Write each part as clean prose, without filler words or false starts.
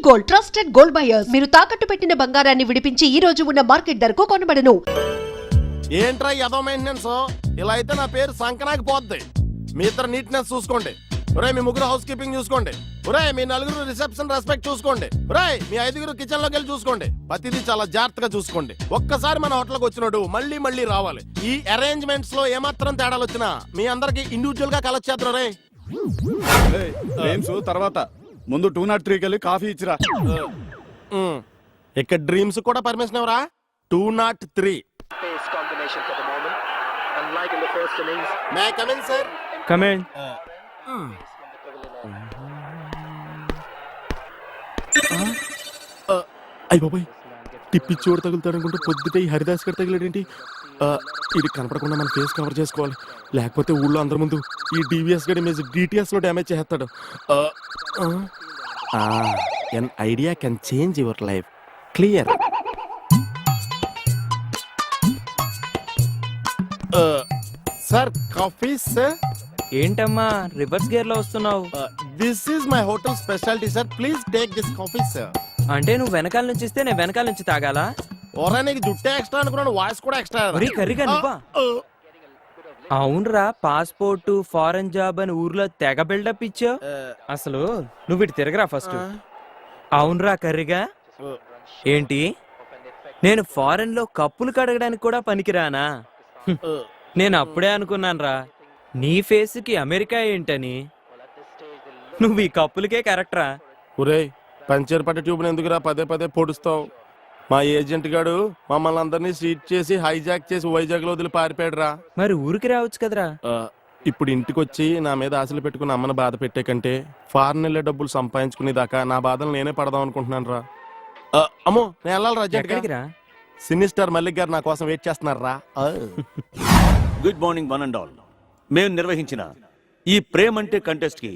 Gold, trusted gold buyers. మీరు తాకట్టు పెట్టిన బంగారాన్ని విడిపించి ఈ రోజు ఉన్న మార్కెట్ ధరకు కొనబడను. ఏంట్రా ఎదో మెయింటెనెన్స్? ఇలా అయితే నా పేరు సంకనాకి పోద్ది. మీ ఇద్దరు నీట్నెస్ చూసుకోండి. ఒరే మీ ముగ్గురు హౌస్ కీపింగ్ చూసుకోండి. ఒరే మీ నలుగురు రిసెప్షన్ రెస్పెక్ట్ చూసుకోండి. ఒరే మీ ఐదుగురు కిచెన్ లోకి వెళ్ళి చూసుకోండి. ప్రతిదీ చాలా జాగ్రత్తగా చూసుకోండి. ఒక్కసారి మన హోటల్కి వచ్చినట్టు మళ్ళీ మళ్ళీ రావాలి. ఈ అరేంజ్మెంట్స్ లో ఏమాత్రం తేడాలు వచ్చినా మీ అందరికి ఇండివిజువల్ గా కలొచ్చేద్దరు. రే తర్వాత ముందు 203కి వెళ్ళి కాఫీ ఇచ్చిరా. ఇక్కడ డ్రీమ్స్ కూడా పర్మిషన్ ఎవరా? 203. May I come in, sir? Come in. అయ్య బాబాయ్, టిప్పి చోటు తగులుతాడు అనుకుంటే పొద్దుటే ఈ హరిదాస్ గారు తగిలేడేంటి? ఇది కనపడకుండా మన ఫేస్ కవర్ చేసుకోవాలి, లేకపోతే ఊళ్ళో అందరి ముందు ఈ డివిఎస్ గడి ఇమేజ్ డిటిఎస్ లో డ్యామేజ్ చేస్తాడు. An idea can change your life. Clear. Sir coffee sir. ఏంటమ్మా రివర్స్ గేర్ లో వస్తున్నావు? This is my hotel speciality sir. Please take this coffee sir. అంటే నువ్వు వెనకాల నుంచి ఇస్తే నేను వెనకాల నుంచి తాగాలా? ఓరా నీకు జుట్టే ఎక్స్ట్రా అనుకున్నాను, వాయిస్ కూడా ఎక్స్ట్రా. కర్రీగా నువ్వా? అవునరా, పాస్పోర్ట్ ఫారెన్ జాబ్ అని ఊర్లో తెగ బిల్డప్ ఇచ్చావు. అసలు నువ్వు ఇటు తిరగరా ఫస్ట్. అవునరా కర్రీగా. ఏంటి నేను ఫారెన్ లో కప్పులు కడగడానికి కూడా పనికిరానా? నేను అప్పుడే అనుకున్నాను రా నీ ఫేస్ కి అమెరికా ఏంటని. నువ్వు ఈ కప్పులకే కరెక్టరా. ఒరే పంచర్ పట్ట ట్యూబ్ని ఎందుకురా పదే పదే పొడుస్తావు? మా ఏజెంట్ గాడు మమ్మల్ని అందరినీ సీట్ చేసి హైజాక్ చేసి వైజాగ్ లో వదిలి పారిపోయాడురా. మరి ఊరికి రావచ్చు కదరా. ఇప్పుడు ఇంటికి వచ్చి నా మీద ఆశలు పెట్టుకుని అమ్మని బాధ పెట్టే కంటే ఫారెన్ వెళ్ళే డబ్బులు సంపాదించుకునేదాకా నా బాధలు నేనే పడదాం అనుకుంటున్నాను రా. అమ్మో నేను వెళ్ళాలి రా. సినీ స్టార్ మల్లిక్ గారు నా కోసం వెయిట్ చేస్తున్నారా. Good morning one and all. మేము నిర్వహించిన ఈ ప్రేమ్ అంటే కంటెస్ట్ కి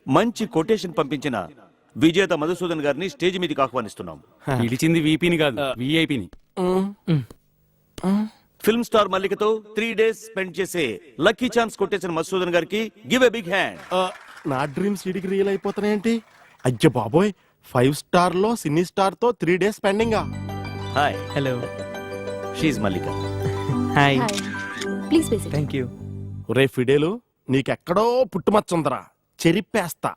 మంచి కొటేషన్ పంపించిన విజేత మధుసూదన్ గారిని స్టేజ్ మీదకి ఆహ్వానిస్తున్నాం. పిలిచింది వీపీని కాదు, విఐపిని. ఫిల్మ్ స్టార్ మల్లికతో 3 days స్పెండ్ చేసే లక్కీ ఛాన్స్ కొట్టేసిన మధుసూదన్ గారికి గివ్ ఎ బిగ్ హ్యాండ్. నా డ్రీమ్స్ ఇడికి రియల్ అయిపోతున్నాయేంటి? అయ్యో బాబోయ్, 5 star లో సినీ స్టార్ తో 3 days స్పెండింగ్. హాయ్. హలో. షీఈ్ Mallika. Hi. Please basic. Thank you. ఒరే ఫిడేలు, నీకెక్కడో పుట్టుమచ్చుందరా, చెరిపేస్తా.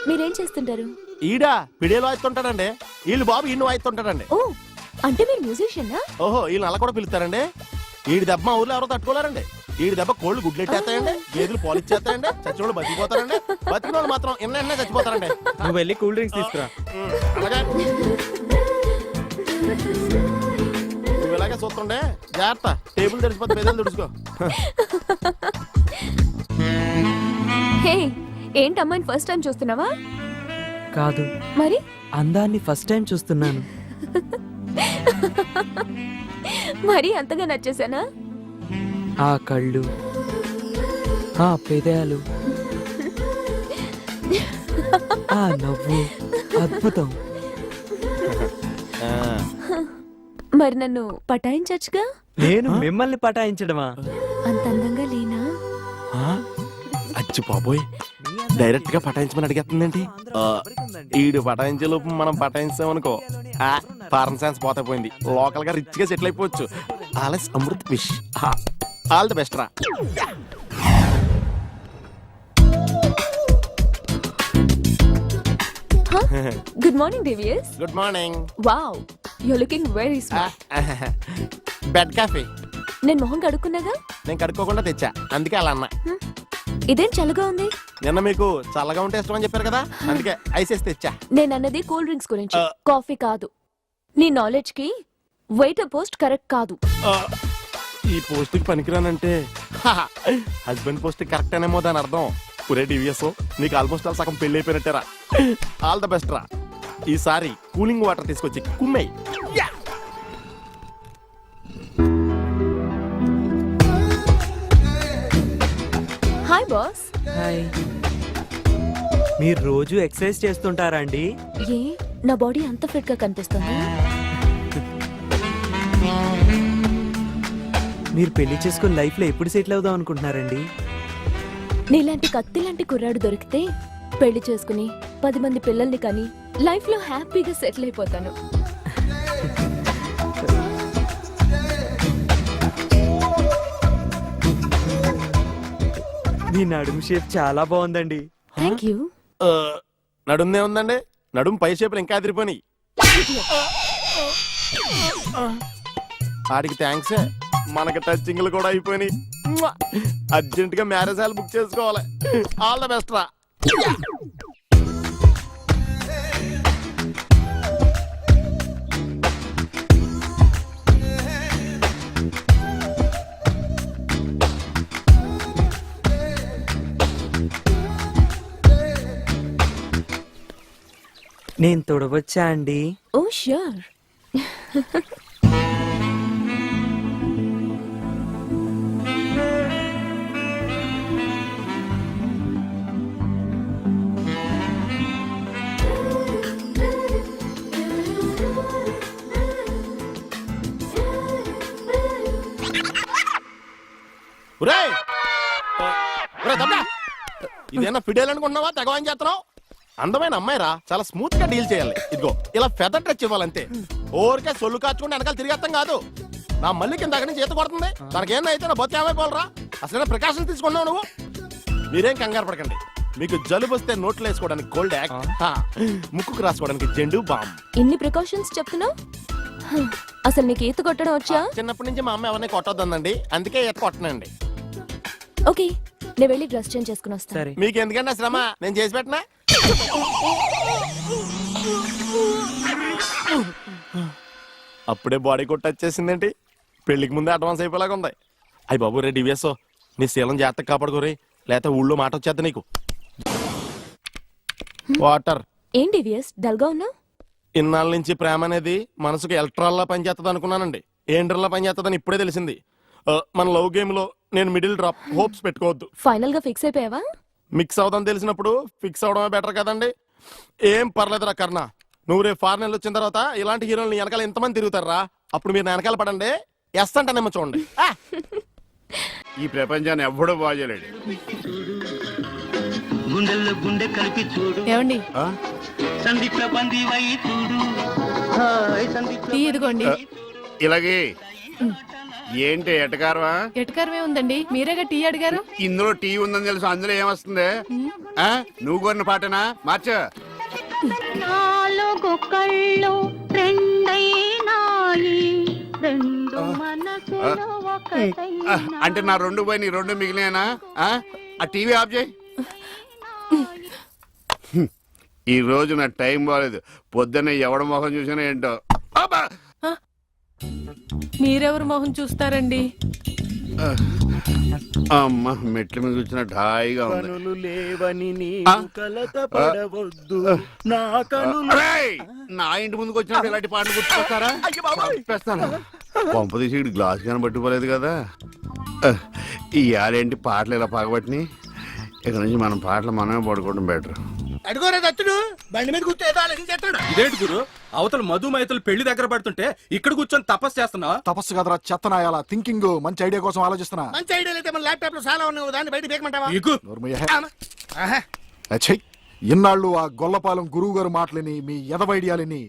మీరేం చేస్తుంటారు? ఈడా ఫిడేలు వాయిస్తుంటాడండి. వీళ్ళు బాబు ఈయన వాయిస్తుంటాడండి. ఓ, అంటే మీరు మ్యూజిషియనా? ఓహో, వీళ్ళు అలా కూడా పిలుస్తారండి. ఈడి దెబ్బ మా ఊర్లో ఎవరో తట్టుకోలేరండి. ఈడి దెబ్బ కోళ్ళు గుడ్లెట్టేస్తాయండి, గేదెలు పాలిచ్చేస్తాయండి, చచ్చిన వాళ్ళు బతికిపోతారండి. బతికిన వాళ్ళు మాత్రం ఎన్న చచ్చిపోతారండి. నువ్వు వెళ్ళి కూల్ డ్రింక్స్ తీసుకురా. అలాగే నువ్వు ఇలాగే చూస్తుండే జాగ్రత్త, టేబుల్ తెరిచిపోతే బెదలు తుడుచుకో. హే, ఏంటి అమ్మాయిని ఫస్ట్ టైం చూస్తున్నావా? కాదు, మరి అందాన్ని ఫస్ట్ టైం చూస్తున్నాను. మరి అంతగా నచ్చేసానా? ఆ కళ్ళు, ఆ పెదాలు, ఆ నవ్వు అద్భుతం. మరి నన్ను పటాయించచ్చుగా? నేను మిమ్మల్ని పటాయించడమా? అంత అందంగా లేనా? అచ్చి బాబోయ్, డైరెక్ట్ గా పటాయించమని అడిగేస్తుందండి. ఈడు పటాయించే లోపు మనం పటాయించామనుకో ఫారెన్ సైన్స్ పోతే పోయింది. లోకల్ గా రిచ్ గా సెటిల్ అయిపోవచ్చు. Also Amrit wish. All the best రా. గుడ్ మార్నింగ్ దేవియస్. Good morning. Wow, you looking very smart. Bed coffee నేను మొహం కడుక్కున్నాగా? నేను కడుక్కోకుండా తెచ్చా, అందుకే అలా అన్నా. ఇదేం చల్లగా ఉంది? నిన్న మీకు చల్లగా ఉంటే ఇష్టం అని చెప్పారు కదా, అందుకే ఐస్ వేసి తెచ్చా. నేను అన్నది కూల్ డ్రింక్స్ గురించి, కాఫీ కాదు. నీ నాలెడ్జ్ కి వెయిటర్ పోస్ట్ కరెక్ట్ కాదు. ఈ పోస్ట్ కి పనికిరానంటే హస్బెండ్ పోస్ట్ కరెక్ట్ అనేమో దాని అర్థం. పురే డివిఎస్, నీకు ఆల్మోస్ట్ ఆల్ సగం పెళ్లి అయిపోయినట్టేరా. ఆల్ ద బెస్ట్ రా. ఈసారి కూలింగ్ వాటర్ తీసుకొచ్చి కుమ్మేయ్. Hi boss. హాయ్. మీరు రోజు ఎక్సర్సైజ్ చేస్తుంటారా అండి? ఏ, నా బాడీ అంత ఫిట్ గా కనిపిస్తుంది? మీరు పెళ్లి చేసుకుని లైఫ్ లో ఎప్పుడు సెటిల్ అవుదాం అనుకుంటున్నారండి? నీలాంటి కత్తి లాంటి కుర్రాడు దొరికితే పెళ్లి చేసుకుని 10 మంది పిల్లల్ని కానీ లైఫ్ లో హ్యాపీగా సెటిల్ అయిపోతాను. మీ నడుము షేప్ చాలా బాగుందండి. Thank you. నడుందే ఉందండి, నడుము పై షేపులు ఇంకా అదిరిపోయి. ఆడికి థ్యాంక్స్, మనకి టచింగ్లు కూడా అయిపోయినాయి. అర్జెంట్ గా మ్యారేజ్ హాల్ బుక్ చేసుకోవాలి. ఆల్ ద బెస్ట్ రా. నేను తొడవచ్చా అండి? ఓ ష్యూర్. ఒరేయ్! ఒరేయ్ తమ్ముడా! ఇదేనా ఫిడేల్ అనుకుంటున్నావా? తెగవాని చేస్తున్నావు. అందమైన అమ్మాయిరా, చాలా స్మూత్ గా డీల్ చేయాలి. ఇదిగో ఇలా ఫెదర్ టచ్ ఇవ్వాలంతే. ఓరికే సొల్లు కాచుకుంటే వెనకాల తిరిగేస్తాం కాదు. నా మళ్ళీ కింద దగ్గర నుంచి ఈత కొడుతుంది. తనకేందైతే నా బొత్తి ఏమైపోవాలరా? అసలు ప్రికాషన్ తీసుకున్నావు నువ్వు. మీరేం కంగారు పడకండి. మీకు జలుబు వస్తే నోట్లో వేసుకోవడానికి కోల్డ్ యాక్, ముక్కుకు రాసుకోవడానికి జెండు బామ్. ఇన్ని ప్రికాషన్స్ చెప్తున్నావు? అసలు నీకు ఈత కొట్టడం వచ్చా? చిన్నప్పటి నుంచి మా అమ్మ ఎవరిని కొట్టొద్దండి, అందుకే ఈత కొట్టనండి. ఓకే, నేను వెళ్ళి డ్రెస్ చేంజ్ చేసుకుని వస్తాను. సరే. మీకు ఎందుకంటే శ్రమ, నేను చేసి పెట్టినా. అప్పుడే బాడీ కొట్టి వచ్చేసిందేంటి? పెళ్లికి ముందే అడ్వాన్స్ అయిపోయేలాగా ఉంది. అయ్యి బాబు రే డివిఎస్, నీ శీలం జాగ్రత్తగా కాపాడుకోరే, లేకపోతే ఊళ్ళో మాట వచ్చేద్దా నీకు. వాటర్. ఏంటి విఎస్ డల్ గా ఉన్నావు? ఇన్నాళ్ళ నుంచి ప్రేమ అనేది మనసుకు ఎలక్ట్రాల్లా పనిచేస్తుంది అనుకున్నానండి. ఏండ్రల్లా పనిచేస్తుందని ఇప్పుడే తెలిసింది. మన లవ్ గేమ్ లో నేను మిడిల్ డ్రాప్, హోప్స్ పెట్టుకోవద్దు. ఫైనల్ గా ఫిక్స్ అయిపోయావా? మిక్స్ అవుదాం తెలిసినప్పుడు ఫిక్స్ అవడమే బెటర్ కదండి. ఏం పర్లేదురా కర్ణ, నువ్వు రేపు ఫారెన్ వచ్చిన తర్వాత ఇలాంటి హీరోలు వెనకాల ఎంతమంది తిరుగుతారా? అప్పుడు మీరు నా వెనకాల పడండి, ఎస్ అంటానేమో చూడండి. ఈ ప్రపంచాన్ని ఎవ్వడూ బాగోలేడు. గుండెల్లో గుండె కలిపి చూడు ఏమండి సందీప్ బంది వై చూడు టీ ఇదిగోండి. ఇలాగే ఏంటి ఎటకారవా? ఎటకారమే ఉందండి, మీరేగా టీ అడిగారు. ఇందులో టీ ఉందని తెలుసు, అందులో ఏమొస్తుంది? ఆ? నువ్వు కొన్న పాటనా? మార్చు. నాలుగు కళ్ళు రెండైనాయి, రెండు మనసులు ఒకటైనాయి. అంటే నా రెండు పోయి నీ రెండు మిగిలినా? ఆ టీవీ ఆఫ్ చేయి. ఈ రోజు నా టైం బాగాలేదు. పొద్దున్న ఎవడ మొహం చూసినా ఏంటో. అబ్బా! మీరెవరు మొహం చూస్తారండి? అమ్మ మెట్ల మీద కూర్చున్నట్టు హాయిగా ఉంది. అరేయ్! నా ఇంటి ముందుకు వచ్చినప్పుడు ఇలాంటి పాటలు గుర్తుకొస్తారా? చంపేస్తాను. పంప తీసి ఇటు గ్లాస్ కానీ పట్టుకోలేదు కదా. ఈ ఆలేంటి పాటలు ఇలా పగబట్టిని. ఇక నుంచి మనం పాటలు మనమే పడుకోవడం బెటర్. అడుగోరే దత్తుడు బండి మీద కూర్చో ఆలోచించేస్తాడు. ఇదేంటి గురు, అవతల మధు మైతులు పెళ్లి దగ్గర పడుతుంటే ఇక్కడ కూర్చొని తపస్సు చేస్తున్నా? తపస్సు కదరా చెత్తనాయాల థింకింగ్. మంచి ఐడియా కోసం ఆలోచిస్తున్నా. మంచి ఐడియా అయితే మన ల్యాప్టాప్ లో చాలా ఉన్నాయి, దాన్ని బయట బేకమంటావా? ఇన్నాళ్ళు ఆ గొల్లపాలెం గురువు గారు మాటలని, మీ ఎదవ ఐడియాలని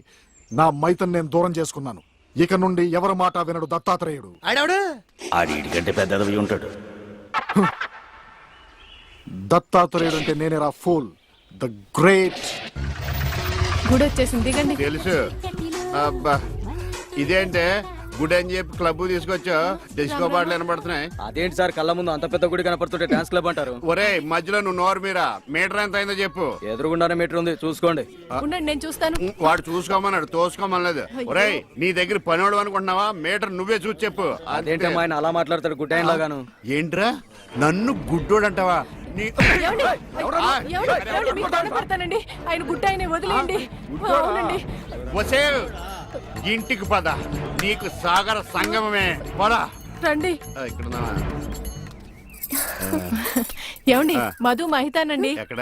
నా మైతన్ నేను దూరం చేసుకున్నాను. ఇక నుండి ఎవరి మాట వినడు దత్తాత్రేయుడు. ఆడవుడు ఆడికంటే పెద్దదవి ఉంటాడు. దత్తాత్రేయుడు అంటే నేనేరా ఫూల్, ద గ్రేట్. గుడి వచ్చేసింది, దిగండి. తెలుసు. అబ్బా ఇదేంటే గుడి అని చెప్పి క్లబ్ తీసుకొచ్చా, డిస్కో పాటలు వినపడుతున్నాయి. అదేంటి సార్, కళ్ళ ముందు అంత పెద్ద గుడి కనపడుతుంటే డాన్స్ క్లబ్ అంటారు? ఒరే మధ్యలో నువ్వు నోరు మీరా. మీటర్ ఎంత అయిందో చెప్పు. ఎదురుగుండానే మీటర్ ఉంది, చూసుకోండి. ఉండండి, నేను చూస్తాను. వాడు చూసుకోమన్నాడు, తోసుకోమనలేదు. ఒరే నీ దగ్గర పనివాడు అనుకుంటున్నావా? మీటర్ నువ్వే చూసి చెప్పు. అదేంటమ్మా ఆయన అలా మాట్లాడతాడు గుడ్డాయన లాగాను? ఏంట్రా నన్ను గుడ్డోడు అంటావా? ఏమండి? ఏమండి? మీకు దండం పెడతానండి. ఆయన గుట్ట ఆయన వదిలేయండి. అవునండి. వసే ఇంటికి పద, నీకు సాగర సంగమమే. పదా రండి. ఇక్కడ ఏమండి? మధు మహితానండి. ఎక్కడ?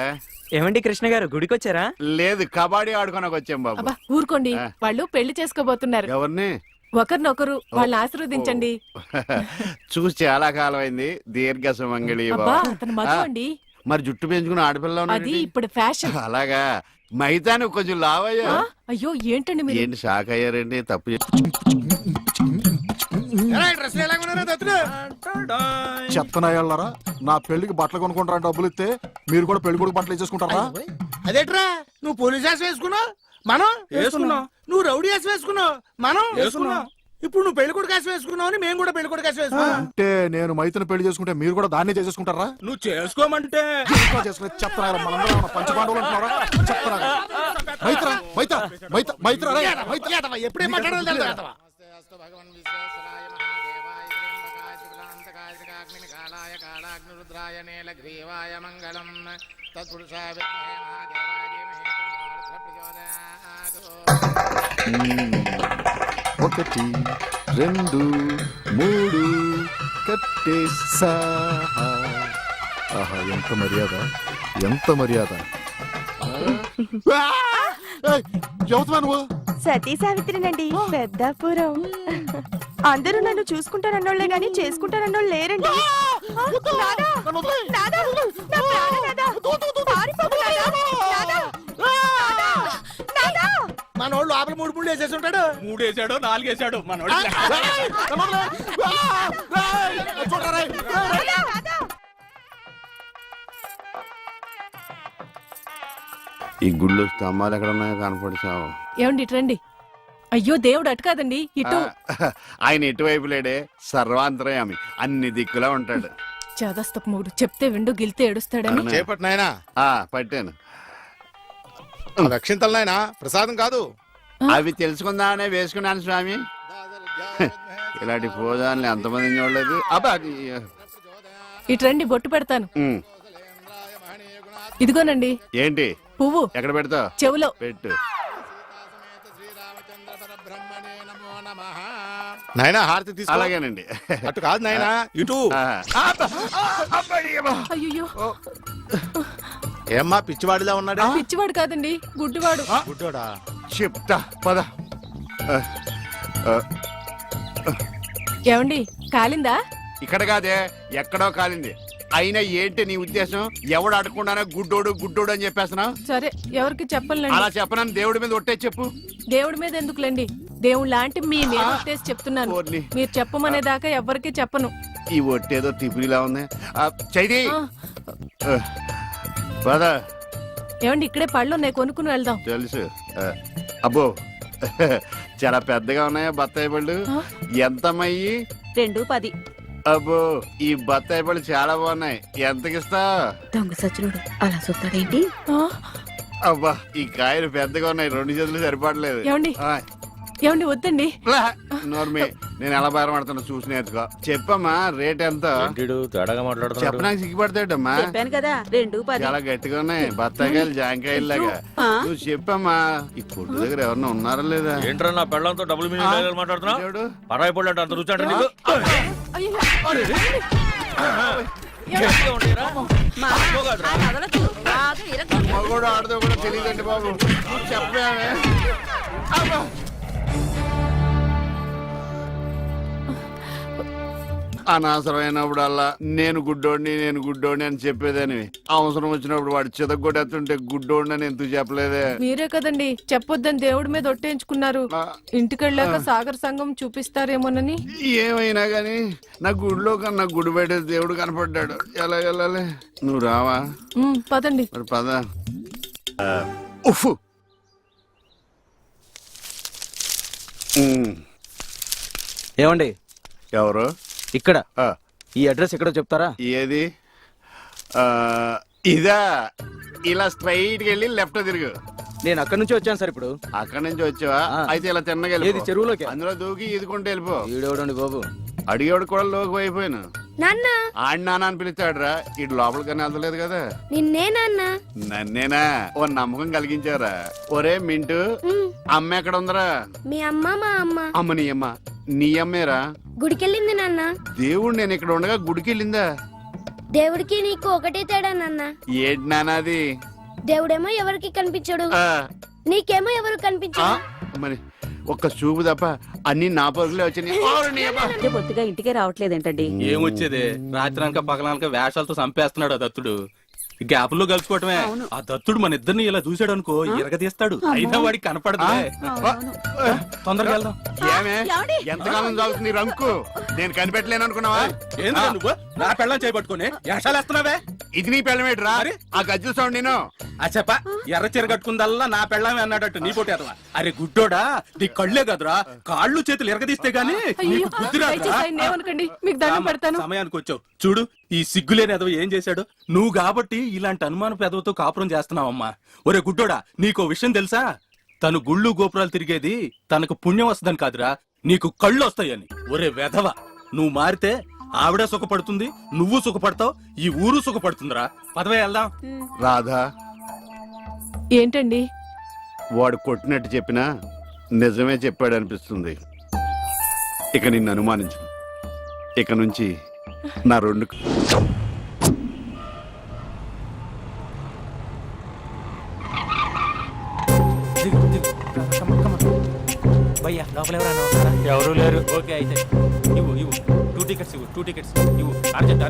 ఏమండి కృష్ణ గారు, గుడికి వచ్చారా? లేదు, కబడ్డీ ఆడుకోనకు వచ్చాం బాబు. అబ్బా ఊరుకోండి, వాళ్ళు పెళ్లి చేసుకోబోతున్నారు. ఎవరిని? ఒకరినొకరు వాళ్ళని ఆశీర్వదించండి. చూసి చాలా కాలం అయింది. దీర్ఘ సుమంగళి భవ. అబ్బా అతను మధు అండి. మరి జుట్టు పెంచుకుని ఆడపిల్ల అది ఉన్నాడు ఇప్పుడు ఫ్యాషన్. అలాగా మైతాను కొంచెం లావయ్యా. అయ్యో ఏంటండి మీరు? ఏంటి షాక్ అయ్యారండి? తప్పు డ్రెస్ ఎలాగున్నారో దత్తుడు. చెత్తనాయాలరా, నా పెళ్లికి బట్టలు కొనుక్కుంటారా డబ్బులు ఇస్తే మీరు కూడా పెళ్లి కొడుకు బట్టలు ఇచ్చేసుకుంటారా? అదేట్రా నువ్వు పోలీస్ వేషం వేసుకున్నావు, మనం వేసుకున్నాం. నువ్వు రౌడీ వేషం వేసుకున్నావు, మనం వేసుకున్నాం. ఇప్పుడు నువ్వు పెళ్లి కొడుకు వేషం వేసుకున్నావు అని మేము కూడా పెళ్లి కొడుకు వేషం వేసుకున్నాం. అంటే నేను మైతను పెళ్లి చేసుకుంటే మీరు కూడా దాన్నే చేసేసుకుంటారా? నువ్వు చేసుకోమంటే చేసుకునే చెత్తనాయాలు మనందరం పంచపాండవులు అంటున్నారా? చెత్తనాయాలు. మైత్రా మైత్రా మైత్రా మైత్రా రే, మైత్రా. ఎప్పుడేం మాట్లాడాలి తెలుసా అతవా? ఒకటి రెండు మూడు కట్టేసా. ఆహా, ఎంత మర్యాద, ఎంత మర్యాద. ఎవతమా నువ్వు? సతీ సావిత్రినండి, పెద్దాపురం. అందరూ నన్ను చూసుకుంటారన్నోళ్లే గాని చేసుకుంటారన్నోళ్ళు లేరండి. మనోళ్ళు లోపల 3 పుళ్ళు వేసేసి ఉంటాడు. 3 వేసాడో 4 వేసాడో మనోడు. ఈ గుళ్ళు స్తంభాలు ఎక్కడ ఉన్నాయో కనపడి చావు. ఏమండి ఇట్రండి. అయ్యో దేవుడు అటు కాదండి ఇటు. ఆయన ఎటువైపు లేడే, సర్వాంతరయామి, అన్ని దిక్కులా ఉంటాడు. చదస్తపు మూడు చెప్తే విండు గిల్తే ఏడుస్తాడని. చేపట్టు నాయనా, పట్టాను. రక్షింతలు నాయనా, ప్రసాదం కాదు. అవి తెలుసుకుందామనే వేసుకున్నాను స్వామి. ఇలాంటి పూజాన్ని ఎంతమంది చూడలేదు. అబ్బా ఇట్రండి బొట్టు పెడతాను. ఇదిగోనండి ఏంటి పువ్వు. ఎక్కడ పెడతావు? చెవులో పెట్టు. నాయనా హారతి తీసుకో. అలాగేనండి. అటు కాదు నాయనా, ఇటు. అయ్యో ఏమ్మా పిచ్చివాడిలా ఉన్నాడా? పిచ్చివాడు కాదండి, గుడ్డివాడు. గుడ్డోడా? చెప్తా పద. ఏమండి కాలిందా? ఇక్కడ కాదే, ఎక్కడో కాలింది. అయినా ఏంటి నీ ఉద్దేశం? ఎవడు అడగకుండానే గుడ్డోడు గుడ్డోడు అని చెప్పేస్తున్నావు? సరే ఎవరికి చెప్పలేండి. అలా చెప్పనని దేవుడి మీద ఒట్టే చెప్పు. దేవుడి మీద ఎందుకులేండి, దేవుడు లాంటి మీ మీద ఒట్టేసి చెప్తున్నాను. ఓర్ని. మీరు చెప్పమనేదాకా ఎవరికి చెప్పను. ఈ ఒట్టేదో తిప్పిలా ఉంది. చైది ఆ, పద. ఏమండి ఇక్కడే పళ్ళు ఉన్నాయి, కొనుక్కుని వెళ్దాం. తెలుసు. అబ్బో చాలా పెద్దగా ఉన్నాయా బత్తాయి పళ్ళు? ఎంతమయ్యి? 2.10. అబ్బో ఈ బత్తాయి పళ్ళు చాలా బాగున్నాయి. ఎంతకిస్తా? దొంగ సచ్చినోడు అలా చూస్తాడేంటి? అబ్బా ఈ కాయలు పెద్దగా ఉన్నాయి, 2 చేతులు సరిపడలేదు. ఏమండి ఏమండి వద్దండి. నోర్మి, నేను ఎలా బేరమాడుతున్నా చూసి నేర్చుకో. చెప్పమ్మా రేట్ ఎంత? చెప్పడానికి సిగ్గుపడతాడమ్మా. చెప్పాను కదా 2.10. చాలా గట్టిగా ఉన్నాయి బత్తాయికాయలు, జాంకాయలు లాగా. నువ్వు చెప్పమ్మా. ఈ కొట్టు దగ్గర ఎవరన్నా ఉన్నారా లేదా? ఏంట్రా నా పెళ్ళంతో డబుల్ మీనింగ్ మాట్లాడుతున్నా? దేవుడు. పరాయి పడ్డాడు అంత రుచి అంటే నీకు? మగోడు ఆడదో కూడా తెలియదండి బాబు. నువ్వు చెప్పావే. అనవసరమైనప్పుడల్లా నేను గుడ్డోడిని అని చెప్పేదని, అవసరం వచ్చినప్పుడు వాడు చితగొట్టేస్తుంటే గుడ్డోడిని అని ఎందుకు చెప్పలేదే? మీరే కదండి చెప్పొద్దని దేవుడి మీద ఒట్టేయించుకున్నారు. ఇంటికెళ్ళాక సాగర్ సంఘం చూపిస్తారేమోనని. ఏమైనా గాని నా గుడిలో కన్నా గుడి బయట దేవుడు కనపడ్డాడు. ఎలా వెళ్ళాలి? నువ్వు రావా? పదండి. మరి పద. ఉఫ్. ఏమండి ఎవరు? ఇక్కడ ఆ, ఈ అడ్రస్ ఎక్కడో చెప్తారా? ఏది? ఇదా? ఇలా స్ట్రైట్ వెళ్ళి లెఫ్ట్ తిరుగు. నేను అక్కడి నుంచి వచ్చాను సార్ ఇప్పుడు. అక్కడి నుంచి వచ్చావా? ఆ. అయితే ఇలా తిన్నగా ఏది చెరువులోకి? అందులో దూకి ఈదుకుంటూ వెళ్ళిపో. ఈడేవడండి బాబు. అడిగేవాడు కూడా లోకి అయిపోయాను. నాన్న ఆడి నాన్న అని పిలుస్తాడురా. ఇటు లోపలికన్నా వెళ్తలేదు కదా. నిన్నే నాన్న. నన్నేనా? ఓ నమ్మకం కలిగించారా? ఒరే మింటూ, అమ్మ ఎక్కడ ఉందరా? మీ అమ్మ మా అమ్మ అమ్మ నీ అమ్మ. నీ అమ్మేరా? గుడికెళ్ళింది నాన్న. దేవుడు నేను ఇక్కడ ఉండగా గుడికి వెళ్ళిందా? దేవుడికి నీకు ఒకటే తేడా నాన్న. ఏంటి నానాది? దేవుడేమో ఎవరికి కనిపించడు, ఆ, నీకేమో ఎవరు కనిపించడు. మరి ఒక్క చూపు తప్ప అన్ని నా పరుగులే వచ్చినాయి. ఓరి నీ అబ్బా. బొత్తిగా ఇంటికే రావట్లేదేంటండి? ఏమొచ్చేది, రాత్రనక పగలనక వేషాలతో చంపేస్తున్నాడు ఆ దత్తుడు. గ్యాపుల్లో కలుసుకోవటమే. ఆ దత్తుడు మన ఇద్దరిని ఇలా చూసాడు అనుకో, ఎరగదీస్తాడు. అయినా వాడికి కనపడదు. తొందరగా వెళ్దాం. ఏమే ఎంతకాలం సాగుతుంది ఈ రంకు? నేను కనిపెట్టలేను అనుకున్నావా? ఏంద్రా నువ్వు నా పెళ్ళం చేయబట్టుకుని వేషాలు వేస్తున్నావే? ఇది నీ పెళ్ళమేట్రా? ఆ గజ్జల సౌండ్ నేను. ఆ చెప్ప ఎర్ర చీర కట్టుకుందల్లా నా పెళ్ళమే అన్నాడట్టు నీ పోటీ. అరే గుడ్డోడా, నీ కళ్ళే కదరా, కాళ్ళు చేతులు ఎరగదీస్తే గానీ నీకు బుద్ధి రాదురా. మీకు దండం పెడతాను. సమయానికి వచ్చావు చూడు. ఈ సిగ్గులేని ఎదవ ఏం చేశాడు? నువ్వు కాబట్టి ఇలాంటి అనుమాన పెదవతో కాపురం చేస్తున్నావమ్మా. ఒరే గుడ్డోడా, నీకో విషయం తెలుసా? తను గుళ్ళు గోపురాలు తిరిగేది తనకు పుణ్యం వస్తుందని కాదురా, నీకు కళ్ళు వస్తాయని. ఒరే వెధవ, నువ్వు మారితే ఆవిడ సుఖపడుతుంది, నువ్వు సుఖపడతావు, ఈ ఊరు సుఖపడుతుందిరా. పదవే వెళ్దాం. రాధా, ఏంటండి? వాడు కొట్టినట్టు చెప్పినా నిజమే చెప్పాడు అనిపిస్తుంది. ఇక నిన్ను అనుమానించు. ఇక నుంచి నా రెండు భయ్యా లోపల ఎవరు లేరు. ఓకే అయితే ఇవ్వు 2 టికెట్స్ ఇవ్వు. 2 టికెట్స్ ఇవ్వు. అర్జెంట్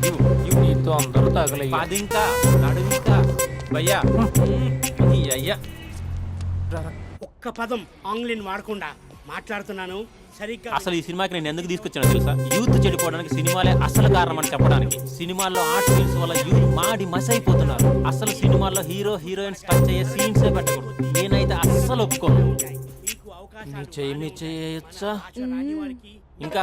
ఇవ్వు. నీతో అందరూ తగలయ్య. అది ఇంకా నడువింకా భయ్యా. అయ్యా ఒక్క పదం ఆంగ్లీన్ వాడకుండా మాట్లాడుతున్నాను సరిగ్గా. అసలు ఈ సినిమాకి నేను ఎందుకు తీసుకొచ్చానో తెలుసా? యూత్ చెడిపోవడానికి సినిమాలే అసలు కారణం అని చెప్పడానికి. సినిమాల్లో ఆర్ట్ ఫిల్మ్స్ వల్ల యూత్ మాడి మస్ అయిపోతున్నారు. అసలు సినిమాల్లో హీరో హీరోయిన్స్ టచ్ అయ్యే సీన్సే పెట్టకూడదు. నేనైతే అస్సలు ఒప్పుకోను. చేయొచ్చా? ఇంకా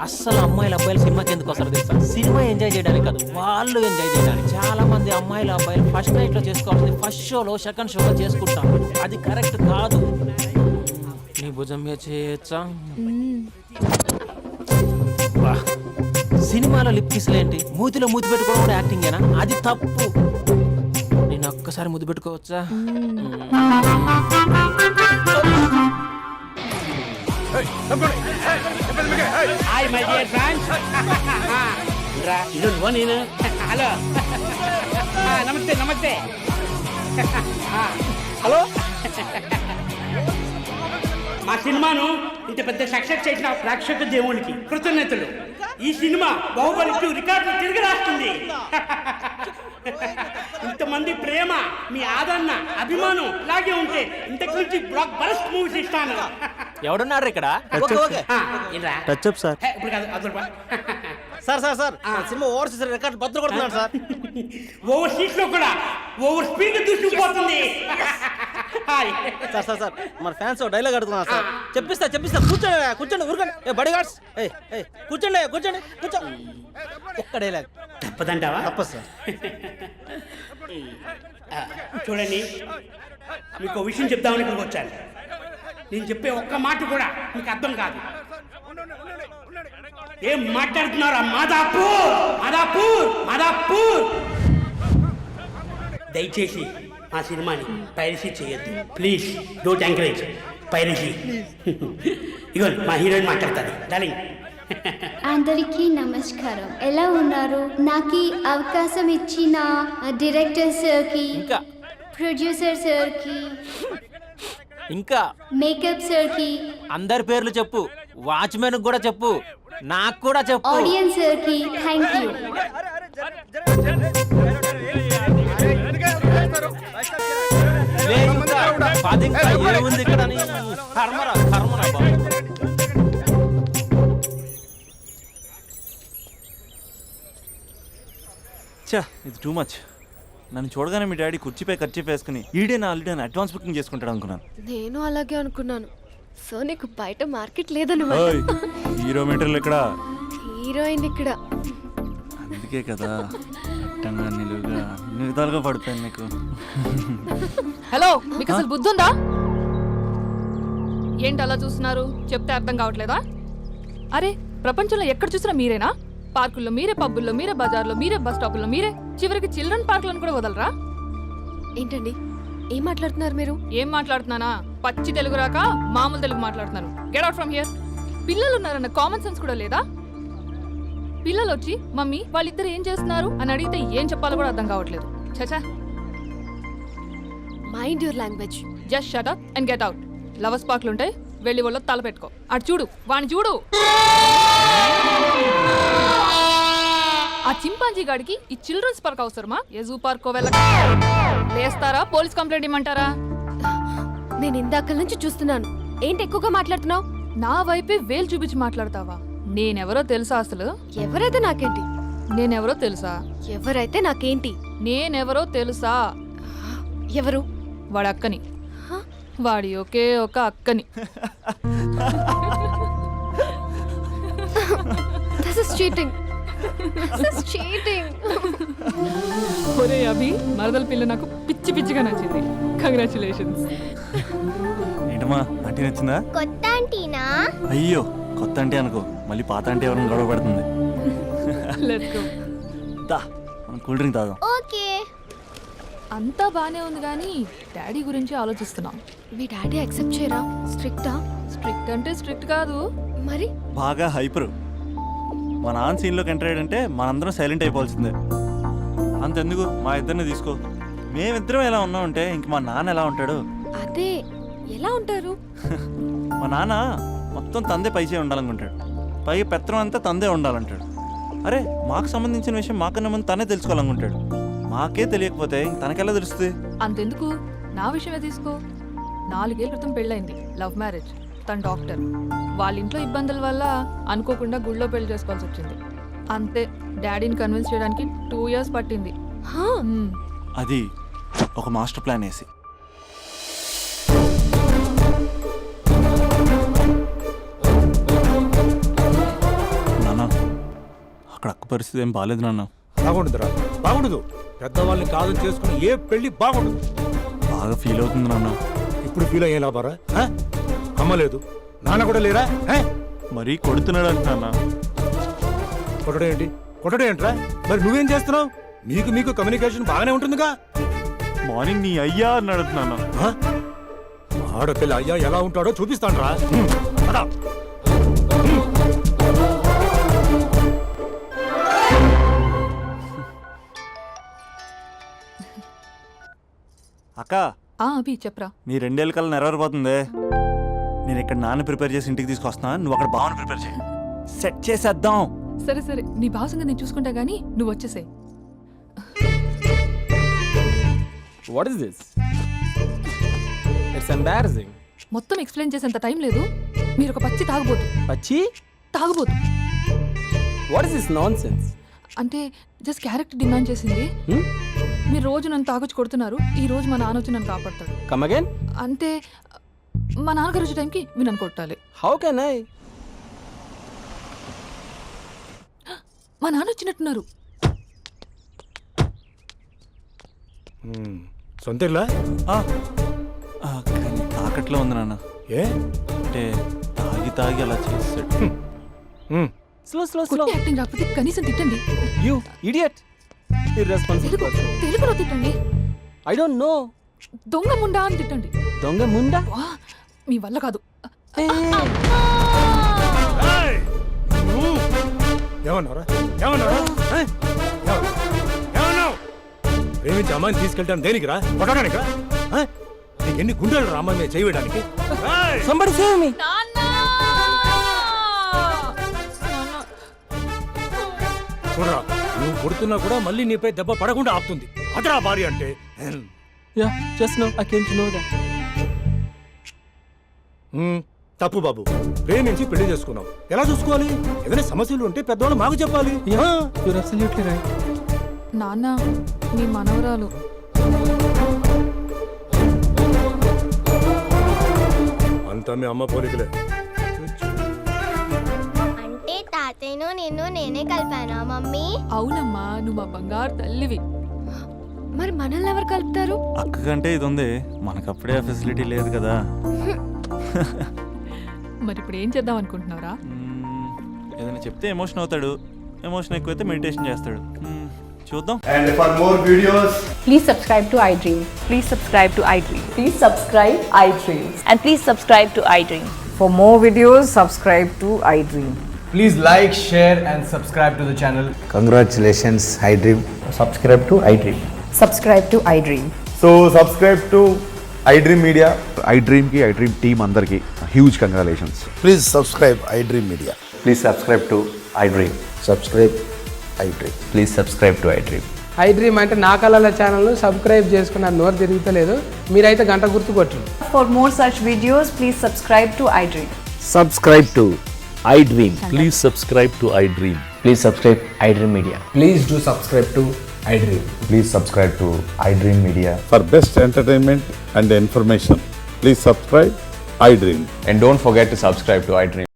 అస్సలు అమ్మాయిలు అబ్బాయిలు సినిమాకి ఎందుకు వస్తారు తెలుసా? సినిమా ఎంజాయ్ చేయడానికి కాదు, వాళ్ళు ఎంజాయ్ చేయడానికి. చాలా మంది అమ్మాయిలు అబ్బాయిలు ఫస్ట్ నైట్ లో చేసుకోవాల్సింది ఫస్ట్ షోలో సెకండ్ షోలో చేసుకుంటాం. అది కరెక్ట్ కాదు. నీ భుజం మీద చేయొచ్చా? సినిమాలో లిప్ కిస్లేంటి? మూతిలో మూతి పెట్టుకోవడం కూడా యాక్టింగేనా? అది తప్పు. నేను ఒక్కసారి ముద్దు పెట్టుకోవచ్చా? Hi my dear friends. ఇది నువ్వు నేను. హలో నమస్తే. హలో. మా సినిమాను ఇంత పెద్ద సక్సెస్ చేసిన ప్రేక్షక దేవునికి కృతజ్ఞతలు. ఈ సినిమా బాహుబలి 2 రికార్డులు తిరిగి రాస్తుంది. ఇంతమంది ప్రేమ, మీ ఆదరణ, అభిమానం ఇలాగే ఉంటే ఇంతకు నుంచి బ్లాక్ బరస్ట్ మూవీస్ ఇస్తాను. ఎవడున్నారు ఇక్కడ? Touch up sir. ఇప్పుడు కాదు, అదొక సార్ సినిమా ఓవర్సీస్ రికార్డ్ బద్దలు కొడుతున్నాడు సార్. ఓవర్ సీట్స్ లో కూడా ఓవర్ స్పీడ్ దూసుకుపోతుంది. సార్ మన ఫ్యాన్స్ డైలాగ్ అడుగుతున్నారు సార్. చెప్పిస్తా కూర్చోండి ఊరుకోండి. బడి గార్డ్స్ కూర్చోండి. ఒక్క డైలాగ్ తప్పదంటావా? తప్పదు సార్. చూడండి, మీకు విషయం చెప్దామని ఇక్కడికి వచ్చాను. నేను చెప్పే ఒక్క మాట కూడా మీకు అర్థం కాదు. ఏం మాట్లాడుతున్నారా? మాదాపూర్. దయచేసి మా సినిమాని పైరసీ చేయొద్దు ప్లీజ్. Don't encourage piracy. ఇగో మా హీరోయిన్ మాట్లాడతారు. డార్లింగ్. అందరికీ నమస్కారం. ఎలా ఉన్నారు? నాకు ఈ అవకాశం ఇచ్చిన డైరెక్టర్ సార్కి, ఇంకా ప్రొడ్యూసర్ సార్కి, ఇంకా మేకప్ సార్కి, అందరి పేర్లు చెప్పు. వాచ్మెన్ కూడా చెప్పు, నాకు కూడా చెప్పు. ఆడియన్స్ సార్కి థ్యాంక్ యూ. ఏముంది ఇక్కడ? కర్మరా బాబు. ఇది టూ మచ్. నన్ను చూడగానే మీ డాడీ కుర్చీపై ఖర్చు వేసుకుని ఈడేనా ఆల్రెడీ అని అడ్వాన్స్ బుకింగ్ చేసుకుంటాడు అనుకున్నాను. నేను అలాగే అనుకున్నాను. సో నీకు బయట మార్కెట్ లేదన్నమాట. హీరో మీటర్లు ఇక్కడ, హీరోయిన్ ఇక్కడ. అందుకే కదా అట్టంగా నిలువుగా అన్ని విధాలుగా పడుతాను నీకు. హలో, మీకు అసలు బుద్ధి ఉందా? ఏంటి అలా చూస్తున్నారు? చెప్తే అర్థం కావట్లేదా? అరే, ప్రపంచంలో ఎక్కడ చూసినా మీరేనా? పార్కుల్లో మీరే, పబ్బుల్లో మీరే, బజార్లో మీరే, బస్ స్టాపుల్లో మీరే, చివరికి చిల్డ్రన్ పార్కులను కూడా వదలరా? ఏంటండి ఏం మాట్లాడుతున్నారు మీరు? ఏం మాట్లాడుతున్నానా? పచ్చి తెలుగు రాక మామూలు తెలుగు మాట్లాడుతున్నాను. Get out from here. పిల్లలు ఉన్నారన్న కామన్ సెన్స్ కూడా లేదా? పిల్లలు వచ్చి మమ్మీ వాళ్ళిద్దరు ఏం చేస్తున్నారు అని అడిగితే ఏం చెప్పాలో కూడా అర్థం కావట్లేదు. చచా. Mind your language. Just shut up and get out. Lovers పార్క్లు ఉంటాయి, వెళ్ళి వాళ్ళ తల పెట్టుకో. అటు చూడు, వాణ్ణి చూడు. ఆ చింపాంజీ గాడికి ఈ చిల్డ్రన్స్ పార్క్ అవసరమా? ఏ జూ పార్కో వెళ్ళక లేస్తారా? పోలీస్ కంప్లైంట్ ఇమ్మంటారా? నేను ఇందాక నుంచి చూస్తున్నాను. ఏంటి ఎక్కువగా మాట్లాడుతున్నావు? నా వైపే వేలు చూపించి మాట్లాడతావా? నేనెవరో తెలుసా? అసలు ఎవరైతే నాకేంటి? నేనెవరో తెలుసా? ఎవరైతే నాకేంటి? నేనెవరో తెలుసా? ఎవరు? వాడి అక్కని. వాడి ఒకే ఒక అక్కని. This is cheating. This is cheating. ఒరే అభి, మరదల పిల్ల నాకు పిచ్చి పిచ్చిగా నచ్చింది. కంగ్రాచులేషన్స్. ఏంటమ్మా ఆంటీ నచ్చిందా? కొత్త ఆంటీనా? అయ్యో కొత్త అంటే అనుకో, మళ్ళీ పాత అంటే ఎవరైనా గొడవ పెడుతుంది. Let's go. దా మనం కూల్ డ్రింక్ తాగాం. ఓకే. అంతా బానే ఉంది కానీ డాడీ గురించి ఆలోచిస్తున్నాం. మీ డాడీ యాక్సెప్ట్ చేయరా? స్ట్రిక్టా? స్ట్రిక్ట్ అంటే స్ట్రిక్ట్ కాదు మరి. బాగా హైపర్. మా నాన్న సీన్లోకి ఎంటర్ అయ్యాడంటే మనందరం సైలెంట్ అయిపోవాల్సిందే. అంతెందుకు మా ఇద్దరిని తీసుకో, మేమిద్దరం ఎలా ఉన్నామంటే ఇంక మా నాన్న ఎలా ఉంటాడు? అదే ఎలా ఉంటారు? మా నాన్న మొత్తం తందే పైచే ఉండాలనుకుంటాడు, పైగా పెత్తనం అంతా తందే ఉండాలంటాడు. అరే మాకు సంబంధించిన విషయం మాకన్నా ముందు తనే తెలుసుకోవాలనుకుంటాడు. మాకే తెలియకపోతే తనకెలా తెలుస్తుంది? అంతెందుకు, నా విషయమే తీసుకో. 4 ఏళ్ల క్రితం పెళ్ళైంది, లవ్ మ్యారేజ్. తన డాక్టర్. వాళ్ళ ఇంట్లో ఇబ్బందుల వల్ల అనుకోకుండా గుళ్ళో పెళ్లి చేసుకోవాల్సి వచ్చింది. అంతే, డాడీని కన్విన్స్ చేయడానికి 2 years పట్టింది. అది ఒక మాస్టర్ ప్లాన్ వేసి. నాన్న అక్కడ అక్క పరిస్థితి ఏం బాగాలేదు నాన్న. బాగుండదురా, బాగుండదు. పెద్దవాళ్ళని కాదని చేసుకుని ఏ పెళ్లి బాగుండదు. బాగా ఫీల్ అవుతుంది నాన్న. ఇప్పుడు ఫీల్ అయ్యే లాభారా? అమ్మ లేదు, నాన్న కూడా లేరా? మరీ కొడుతున్నాడు అంటున్నా. కొట్టడం ఏంటి? కొట్టడం ఏంట్రా? మరి నువ్వేం చేస్తున్నావు? మీకు కమ్యూనికేషన్ బాగానే ఉంటుందిగా. మార్నింగ్ నీ అయ్యా అని అడుగుతున్నాను. ఆడపిల్ల అయ్యా ఎలా ఉంటాడో చూపిస్తాను రా. అక్క అభి చెప్పరా. నీ 2 ఏళ్ళ కల్లా నెరవేరిపోతుంది. నేను ఇక్కడ నాన్న ప్రిపేర్ చేసి ఇంటికి తీసుకొస్తున్నా, నువ్వు అక్కడ బావని ప్రిపేర్ చేయి. సెట్ చేసేద్దాం. సరే సరే, నీ భాసంగా నేను చూసుకుంటా గానీ నువ్వు వచ్చేసే. What is this? It's embarrassing. మొత్తం ఎక్స్ప్లెయిన్ చేసేంత టైం లేదు. మీరు ఒక పచ్చి తాగుబోతు. పచ్చి తాగుబోతు. What is this nonsense? అంటే జస్ట్ క్యారెక్టర్ డిమాండ్ చేసింది. మీరు రోజు నన్ను తాగొచ్చి కొడుతున్నారు, ఈ రోజు మా నాన్న వచ్చి నన్ను కాపాడతాడు. Come again. అంటే మా నాన్నగారు వచ్చే టైంకి మీరు నన్ను కొట్టాలి. How can I? మా నాన్న వచ్చినట్టున్నారు. సొంత ఇల్లా? కానీ తాకట్లో ఉంది నాన్న. ఏ అంటే తాగి తాగి అలా చేస్తాడు. Slow slow slow. యాక్టింగ్ రాకపోతే కనీసం తిట్టండి. You idiot. Irresponsible person. తెలుగులో తిట్టండి. I don't know. దొంగ ముండా అని తిట్టండి. దొంగ ముండా? మీ వల్ల కాదు. ఏమన్నారా? ప్రేమించి అమ్మాయిని తీసుకెళ్ళడానికి దేనికిరా? కొట్టడానికిరా? నీకు ఎన్ని గుండెలు రా అమ్మాయి మీద చేయడానికి? Somebody save me. చూడరా, నువ్వు కొడుతున్నా కూడా మళ్ళీ నీపై దెబ్బ పడకుండా ఆపుతుంది. అదరా భార్య అంటే. Yeah, just now I came to know that. తప్పు బాబు, ప్రేమించి పెళ్లి చేసుకున్నావు. ఎలా చూసుకోవాలి? ఏదైనా సమస్యలు ఉంటే పెద్దవాళ్ళు మాకు చెప్పాలి. You're absolutely right. నాన్న, మీ మనవరాలు. అంతా మీ అమ్మ పోలికలే. అంటే తాతయ్యను నిన్ను నేనే కలిపానా మమ్మీ? అవునమ్మా, నువ్వు మా బంగారు తల్లివి. మరి మనల్ని ఎవరు కలుపుతారు? అక్క కంటే ఇది ఉంది, మనకప్పుడే ఆ ఫెసిలిటీ లేదు కదా. మరి ఇప్పుడు ఏం చేద్దాం అనుకుంటున్నారా? ఏదైనా చెప్తే ఎమోషన్ అవుతాడు, ఎమోషన్ ఎక్కువైతే మెడిటేషన్ చేస్తాడు. చూద్దాం. And for more videos, please subscribe to iDream. Please subscribe to iDream. Please subscribe iDream. And please subscribe to iDream. For more videos, subscribe to iDream. please like, share and subscribe to the channel. Congratulations, iDream. Subscribe to iDream. Subscribe to iDream. So subscribe to iDream Media. IDream team అందరికి huge congratulations. Please subscribe iDream media. Please subscribe to iDream. Subscribe iDream. Please subscribe to iDream. iDream అంటే నా కళల ఛానల్ను subscribe చేసుకున్న నోరు తిరుగుతలేదు. మీరైతే గంట గుర్తు కొట్టండి. For more such videos, please subscribe to iDream. Subscribe to iDream. Please subscribe to iDream. Please subscribe iDream Media. Please do subscribe to iDream. Please subscribe to I dream media. For best entertainment and information please subscribe I dream. And don't forget to subscribe to iDream.